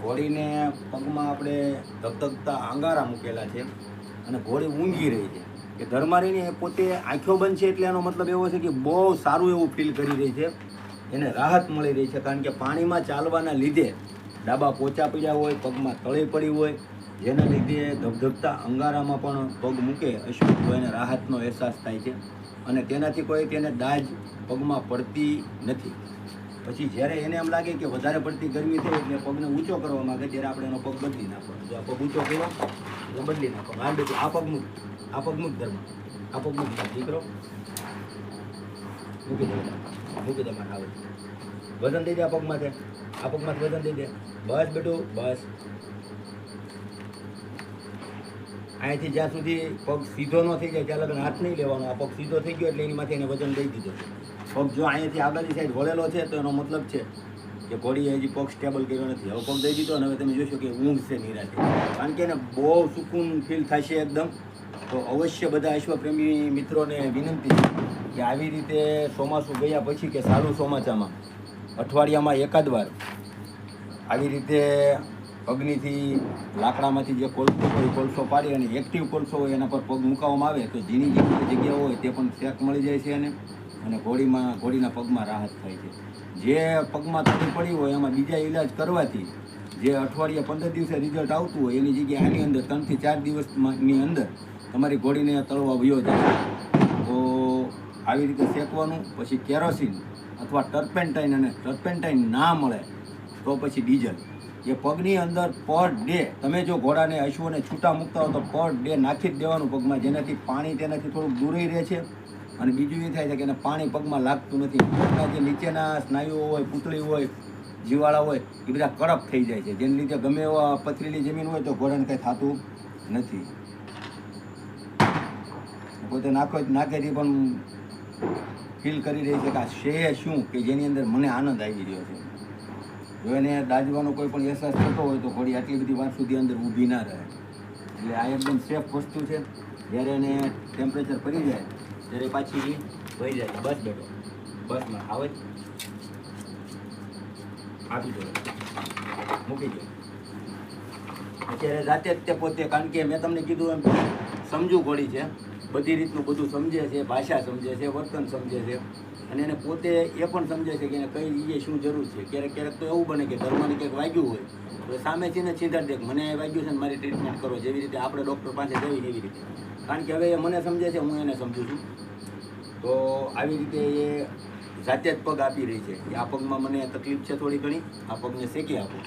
ઘોડીને પગમાં આપણે ધગધગતા અંગારા મૂકેલા છે અને ઘોડી ઊંઘી રહી છે કે ધર્મારીને પોતે આંખો બંધ છે એટલે એનો મતલબ એવો છે કે બહુ સારું એવું ફીલ કરી રહી છે, એને રાહત મળી રહી છે. કારણ કે પાણીમાં ચાલવાના લીધે ડાબા પોચા પડ્યા હોય, પગમાં તળી પડી હોય, જેના લીધે ધગધગતા અંગારામાં પણ પગ મૂકે અશ્વિન તો એને રાહતનો અહેસાસ થાય છે અને તેનાથી કોઈ તેને દાજ પગમાં પડતી નથી. પછી જ્યારે એને એમ લાગે કે વધારે પડતી ગરમી થઈ એટલે પગને ઊંચો કરવા માંગે ત્યારે આપણે એનો પગ બદલી નાખવાનો. જો આ પગ ઊંચો કર્યો એટલે બદલી નાખવાનો. હાલ બેઠું આ પગ મૂક ધર્મ, આ પગ મૂક દીકરો, મૂકી દે મારે આવે વજન દઈ દે આ પગમાંથી વજન દઈ દે. બસ બેટું બસ. અહીંયાથી જ્યાં સુધી પગ સીધો ન થઈ જાય ત્યાં લગન હાથ નહીં લેવાનો. આ પગ સીધો થઈ ગયો એટલે એની માથે એને વજન દઈ દીધો. પગ જો અહીંયાથી આગળની સાઈડ વળેલો છે તો એનો મતલબ છે કે ઘોડીએ હજી પગ સ્ટેબલ કર્યો નથી. હવે પગ દઈ દીધો અને હવે તમે જોશો કે ઊંઘ છે નિરાશે, કારણ કે એને બહુ સુકૂન ફીલ થશે એકદમ. તો અવશ્ય બધા અશ્વપ્રેમી મિત્રોને વિનંતી છે કે આવી રીતે ચોમાસું ગયા પછી કે સારું ચોમાસામાં અઠવાડિયામાં એકાદ વાર આવી રીતે અગ્નિથી લાકડામાંથી જે કોલસો હોય કોલસો પાડી અને એક્ટિવ કોલસો હોય એના પર પગ મૂકવામાં આવે તો જેની જગ્યા હોય તે પણ શેક મળી જાય છે અને ઘોડીના પગમાં રાહત થાય છે. જે પગમાં તકલીફ પડી હોય એમાં બીજા ઈલાજ કરવાથી જે અઠવાડિયા 15 દિવસે રિઝલ્ટ આવતું હોય એની જગ્યાએ આની અંદર 3 થી 4 દિવસની અંદર તમારી ઘોડીને તળવા વયો જાય. તો આવી રીતે શેકવાનું. પછી કેરોસીન અથવા ટર્પેન્ટાઇન, અને ટર્પેન્ટાઇન ના મળે તો પછી ડીઝલ એ પગની અંદર પર ડે તમે જો ઘોડાને અશ્વને છૂટા મૂકતા હો તો પર ડે નાખી જ દેવાનું પગમાં, જેનાથી પાણી તેનાથી થોડુંક દૂરી રહે છે. અને બીજું એ થાય છે કે એને પાણી પગમાં લાગતું નથી. પગના જે નીચેના સ્નાયુઓ હોય, પૂતળી હોય, જીવાળા હોય એ બધા કડક થઈ જાય છે, જેને લીધે ગમે એવા પથરીલી જમીન હોય તો ઘોડાને કંઈ થતું નથી. પોતે નાખેથી પણ ફીલ કરી રહી છે કે આ છે શું કે જેની અંદર મને આનંદ આવી રહ્યો છે. જો એને દાજવાનો કોઈ પણ અહેસાસ થતો હોય તો ઘોડી આટલી બધી વાર સુધી અંદર ઊભી ના રહે. એટલે આ એકદમ સેફ વસ્તુ છે. જ્યારે એને ટેમ્પરેચર પડી જાય ત્યારે પાછી વહી જાય. બસ બેઠો બસમાં આવે જ આપી દો, મૂકી દો. અત્યારે જાતે જ તે પોતે, કારણ કે મેં તમને કીધું એમ સમજુ ઘોડી છે, બધી રીતનું બધું સમજે છે, ભાષા સમજે છે, વર્તન સમજે છે અને એને પોતે એ પણ સમજે છે કે એને કઈ જગ્યાએ શું જરૂર છે. ક્યારેક તો એવું બને કે ધર્મને કંઈક વાગ્યું હોય તો સામે છે ને સીધા દે મને વાગ્યું છે ને મારી ટ્રીટમેન્ટ કરો, જેવી રીતે આપણે ડૉક્ટર પાસે જઈએ એવી રીતે. કારણ કે હવે એ મને સમજે છે, હું એને સમજું છું. તો આવી રીતે એ જાતે જ પગ આપી રહી છે કે આ પગમાં મને તકલીફ છે થોડી ઘણી, આ પગને શેકી આપો.